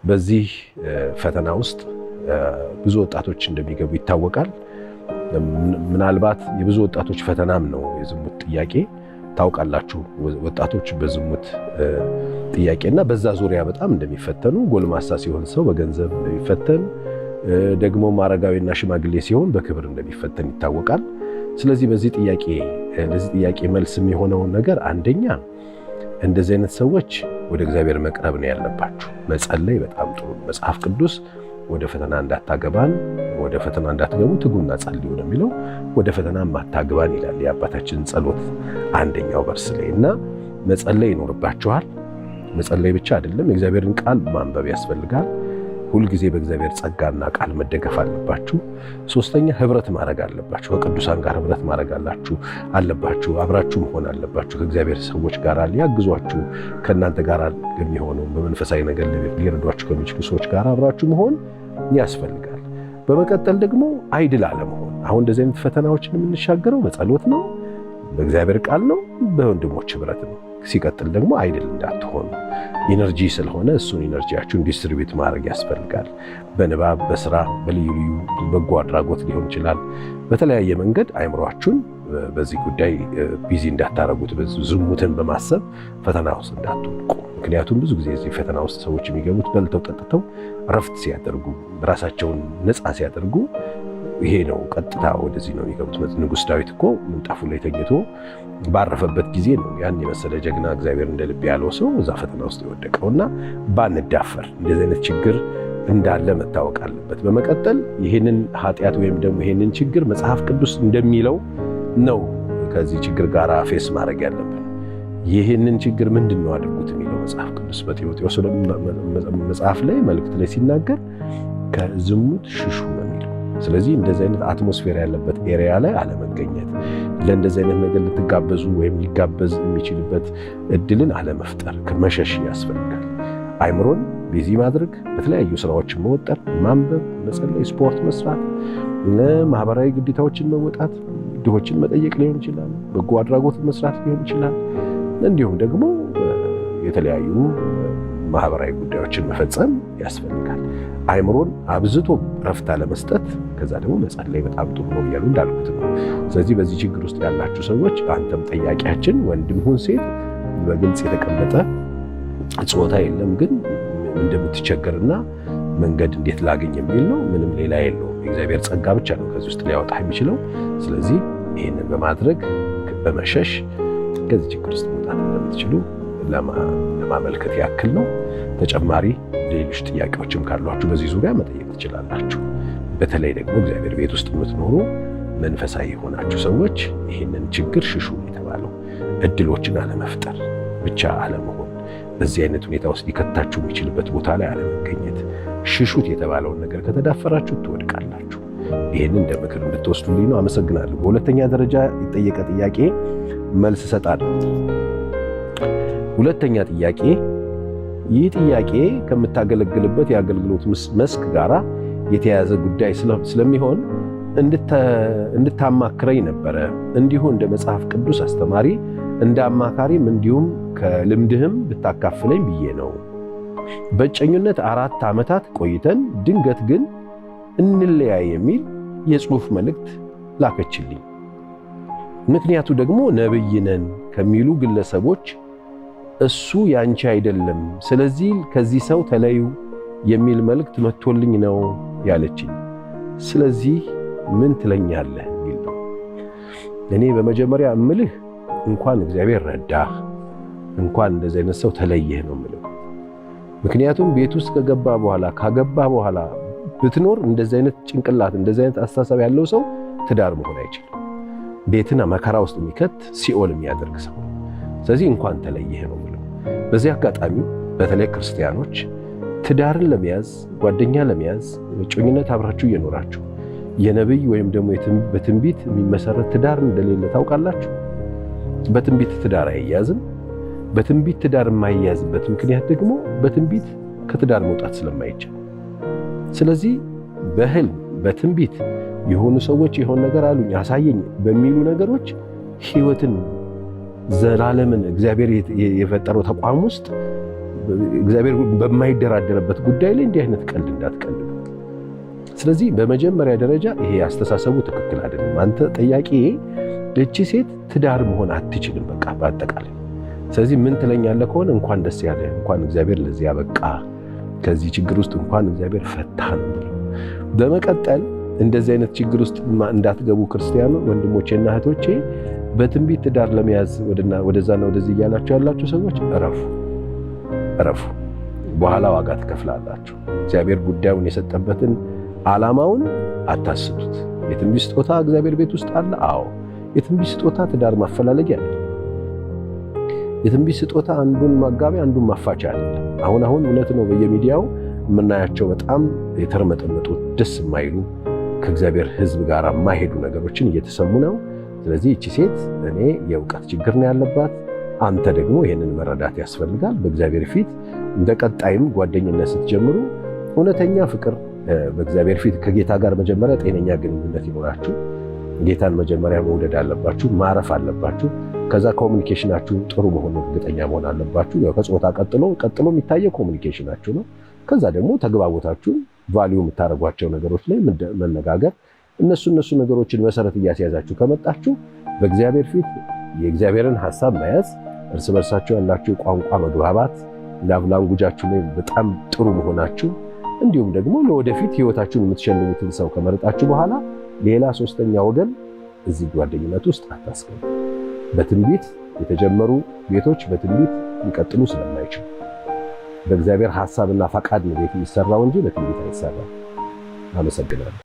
በዚህ ፈተና ውስጥ ብዙ ወጣቶች እንደሚገቡ ይታወቃል። ምናልባት የብዙ ወጣቶች ፈተናም ነው የዝሙት ጥያቄ። ታውቃላችሁ ወጣቶች በዝሙት ጥያቄና በዛ ዙሪያ በጣም እንደሚፈተኑ፣ ጎልማሳ ሲሆን ሰው በገንዘብ እንደሚፈተን፣ ደግሞ አረጋዊና ሽማግሌ ሲሆን በክብር እንደሚፈተን ይታወቃል። ስለዚህ ለዚህ ጥያቄ መልስ የሚሆነው ነገር አንደኛ እንደዚህ አይነት ሰዎች ወደ እግዚአብሔር መቅረብ ነው ያለባችሁ። መጸለይ በጣም ጥሩ። መጽሐፍ ቅዱስ ወደ ፈተና እንዳታገባን፣ ወደ ፈተና እንዳትገቡ ትጉና ጸልዩ ነው የሚለው። ወደ ፈተና ማታግባን ይላል የአባታችን ጸሎት አንደኛው ቨርስ ላይ እና መጸለይ ይኖርባችኋል። መጸለይ ብቻ አይደለም፣ የእግዚአብሔርን ቃል ማንበብ ያስፈልጋል። ሁልጊዜ በእግዚአብሔር ጸጋና ቃል መደገፍ አለባችሁ። ሶስተኛ ህብረት ማድረግ አለባችሁ። ከቅዱሳን ጋር ህብረት ማድረግ አለባችሁ። አብራችሁ መሆን አለባችሁ። ከእግዚአብሔር ሰዎች ጋር ሊያግዟችሁ፣ ከእናንተ ጋር የሚሆኑ በመንፈሳዊ ነገር ሊረዷችሁ ከሚችሉ ሰዎች ጋር አብራችሁ መሆን ያስፈልጋል። በመቀጠል ደግሞ አይድል አለመሆን። አሁን እንደዚህ አይነት ፈተናዎችን የምንሻገረው በጸሎት ነው፣ በእግዚአብሔር ቃል ነው፣ በወንድሞች ህብረት ነው። ሲቀጥል ደግሞ አይድል እንዳትሆኑ፣ ኢነርጂ ስለሆነ እሱን ኢነርጂያችሁን ዲስትሪቢዩት ማድረግ ያስፈልጋል። በንባብ፣ በስራ፣ በልዩ ልዩ በጎ አድራጎት ሊሆን ይችላል። በተለያየ መንገድ አይምሯችሁን በዚህ ጉዳይ ቢዚ እንዳታረጉት፣ ዝሙትን በማሰብ ፈተና ውስጥ እንዳትወድቁ። ምክንያቱም ብዙ ጊዜ እዚህ ፈተና ውስጥ ሰዎች የሚገቡት በልተው ጠጥተው ረፍት ሲያደርጉ፣ ራሳቸውን ነፃ ሲያደርጉ ይሄ ነው ቀጥታ ወደዚህ ነው የሚገቡት። ንጉሥ ዳዊት እኮ ምንጣፉ ላይ ተኝቶ ባረፈበት ጊዜ ነው ያን የመሰለ ጀግና እግዚአብሔር እንደ ልብ ያለው ሰው እዛ ፈተና ውስጥ የወደቀውና ባንዳፈር እንደዚህ አይነት ችግር እንዳለ መታወቅ አለበት። በመቀጠል ይህንን ኃጢአት ወይም ደግሞ ይህንን ችግር መጽሐፍ ቅዱስ እንደሚለው ነው ከዚህ ችግር ጋር ፌስ ማድረግ ያለብን። ይህንን ችግር ምንድን ነው አድርጉት የሚለው መጽሐፍ ቅዱስ በጢሞቴዎስ መጽሐፍ ላይ መልእክት ላይ ሲናገር ከዝሙት ሽሹ ነው የሚለው። ስለዚህ እንደዚህ አይነት አትሞስፌር ያለበት ኤሪያ ላይ አለመገኘት፣ ለእንደዚህ አይነት ነገር ልትጋበዙ ወይም ሊጋበዝ የሚችልበት እድልን አለመፍጠር፣ መሸሽ ያስፈልጋል። አይምሮን ቢዚ ማድረግ፣ በተለያዩ ስራዎችን መወጠር፣ ማንበብ፣ መጸለይ፣ ስፖርት መስራት፣ ማህበራዊ ግዴታዎችን መወጣት፣ ድሆችን መጠየቅ ሊሆን ይችላል፣ በጎ አድራጎት መስራት ሊሆን ይችላል። እንዲሁም ደግሞ የተለያዩ ማህበራዊ ጉዳዮችን መፈጸም ያስፈልጋል። አይምሮን አብዝቶ ረፍት ለመስጠት ከዛ ደግሞ መጸለይ በጣም ጥሩ ነው እያሉ እንዳልኩት ነው። ስለዚህ በዚህ ችግር ውስጥ ያላችሁ ሰዎች አንተም ጠያቂያችን ወንድም ሁን ሴት በግልጽ የተቀመጠ ጾታ የለም፣ ግን እንደምትቸገርና መንገድ እንዴት ላገኝ የሚል ነው። ምንም ሌላ የለውም። የእግዚአብሔር ጸጋ ብቻ ነው ከዚህ ውስጥ ሊያወጣ የሚችለው። ስለዚህ ይህንን በማድረግ በመሸሽ ከዚህ ችግር ውስጥ መውጣት እንደምትችሉ ለማመልከት ያክል ነው። ተጨማሪ ሌሎች ጥያቄዎችም ካሏችሁ በዚህ ዙሪያ መጠየቅ ትችላላችሁ። በተለይ ደግሞ እግዚአብሔር ቤት ውስጥ የምትኖሩ መንፈሳዊ የሆናችሁ ሰዎች ይህንን ችግር ሽሹ የተባለው እድሎችን አለመፍጠር ብቻ አለመሆን፣ በዚህ አይነት ሁኔታ ውስጥ ሊከታችሁ የሚችልበት ቦታ ላይ አለመገኘት፣ ሽሹት የተባለውን ነገር ከተዳፈራችሁ ትወድቃላችሁ። ይህንን እንደ ምክር እንድትወስዱልኝ ነው። አመሰግናለሁ። በሁለተኛ ደረጃ የጠየቀ ጥያቄ መልስ እሰጣለሁ። ሁለተኛ ጥያቄ፣ ይህ ጥያቄ ከምታገለግልበት የአገልግሎት መስክ ጋራ የተያያዘ ጉዳይ ስለሚሆን እንድታማክረኝ ነበረ። እንዲሁ እንደ መጽሐፍ ቅዱስ አስተማሪ እንደ አማካሪም እንዲሁም ከልምድህም ብታካፍለኝ ብዬ ነው። በእጮኝነት 4 ዓመታት ቆይተን ድንገት ግን እንለያይ የሚል የጽሑፍ መልእክት ላከችልኝ። ምክንያቱ ደግሞ ነብይ ነን ከሚሉ ግለሰቦች እሱ ያንቺ አይደለም፣ ስለዚህ ከዚህ ሰው ተለዩ የሚል መልእክት መጥቶልኝ ነው ያለችኝ። ስለዚህ ምን ትለኛለህ የሚል ነው። እኔ በመጀመሪያ እምልህ እንኳን እግዚአብሔር ረዳህ፣ እንኳን እንደዚህ አይነት ሰው ተለየህ ነው የምለው። ምክንያቱም ቤት ውስጥ ካገባ በኋላ ብትኖር እንደዚህ አይነት ጭንቅላት እንደዚህ አይነት አስተሳሰብ ያለው ሰው ትዳር መሆን አይችልም። ቤትና መከራ ውስጥ የሚከት ሲኦል የሚያደርግ ሰው። ስለዚህ እንኳን ተለየህ ነው የምለው። በዚህ አጋጣሚ በተለይ ክርስቲያኖች ትዳርን ለመያዝ ጓደኛ ለመያዝ እጮኝነት አብራችሁ እየኖራችሁ የነብይ ወይም ደግሞ በትንቢት የሚመሰረት ትዳር እንደሌለ ታውቃላችሁ። በትንቢት ትዳር አይያዝም። በትንቢት ትዳር የማይያዝበት ምክንያት ደግሞ በትንቢት ከትዳር መውጣት ስለማይቻል። ስለዚህ በህልም በትንቢት የሆኑ ሰዎች የሆነ ነገር አሉኝ አሳየኝ በሚሉ ነገሮች ህይወትን ዘላለምን እግዚአብሔር የፈጠረው ተቋም ውስጥ እግዚአብሔር በማይደራደርበት ጉዳይ ላይ እንዲህ አይነት ቀልድ እንዳትቀልዱ። ስለዚህ በመጀመሪያ ደረጃ ይሄ አስተሳሰቡ ትክክል አይደለም። አንተ ጠያቂ እቺ ሴት ትዳር መሆን አትችልም በቃ በአጠቃላይ። ስለዚህ ምን ትለኛለህ ከሆነ እንኳን ደስ ያለህ፣ እንኳን እግዚአብሔር ለዚህ ያበቃ፣ ከዚህ ችግር ውስጥ እንኳን እግዚአብሔር ፈታህ ነው። በመቀጠል እንደዚህ አይነት ችግር ውስጥ እንዳትገቡ ክርስቲያኑ ወንድሞቼና እህቶቼ በትንቢት ትዳር ለመያዝ ወደዛና ወደዚህ እያላችሁ ያላችሁ ሰዎች እረፉ። በኋላ ዋጋ ትከፍላላችሁ። እግዚአብሔር ጉዳዩን የሰጠበትን ዓላማውን አታስቱት። የትንቢት ስጦታ እግዚአብሔር ቤት ውስጥ አለ። አዎ፣ የትንቢት ስጦታ ትዳር ማፈላለጊያ አይደለም። የትንቢት ስጦታ አንዱን ማጋቢ አንዱን ማፋቻ አይደለም። አሁን እውነት ነው በየሚዲያው የምናያቸው በጣም የተርመጠመጡ ደስ የማይሉ ከእግዚአብሔር ሕዝብ ጋር የማይሄዱ ነገሮችን እየተሰሙ ነው። ስለዚህ እቺ ሴት እኔ የእውቀት ችግር ነው ያለባት፣ አንተ ደግሞ ይሄንን መረዳት ያስፈልጋል። በእግዚአብሔር ፊት እንደ ቀጣይም ጓደኝነት ስትጀምሩ እውነተኛ ፍቅር በእግዚአብሔር ፊት ከጌታ ጋር መጀመሪያ ጤነኛ ግንኙነት ይኖራችሁ። ጌታን መጀመሪያ መውደድ አለባችሁ፣ ማረፍ አለባችሁ። ከዛ ኮሙኒኬሽናችሁ ጥሩ መሆኑን እርግጠኛ መሆን አለባችሁ። ያው ከጾታ ቀጥሎ የሚታየው ኮሙኒኬሽናችሁ ነው። ከዛ ደግሞ ተግባቦታችሁን ቫልዩ የምታደርጓቸው ነገሮች ላይ መነጋገር፣ እነሱ ነገሮችን መሰረት እያስያዛችሁ ከመጣችሁ በእግዚአብሔር ፊት የእግዚአብሔርን ሐሳብ መያዝ፣ እርስ በርሳችሁ ያላችሁ ቋንቋ መግባባት፣ ላንጉጃችሁ ላይ በጣም ጥሩ መሆናችሁ፣ እንዲሁም ደግሞ ለወደፊት ህይወታችሁን የምትሸልሙትን ሰው ከመረጣችሁ በኋላ ሌላ ሶስተኛ ወገን እዚህ ጓደኝነት ውስጥ አታስገቡ። በትንቢት የተጀመሩ ቤቶች በትንቢት ሊቀጥሉ ስለማይችሉ በእግዚአብሔር ሐሳብና ፈቃድ ነው ቤት የሚሰራው እንጂ በትንቢት አይሰራም። አመሰግናለሁ።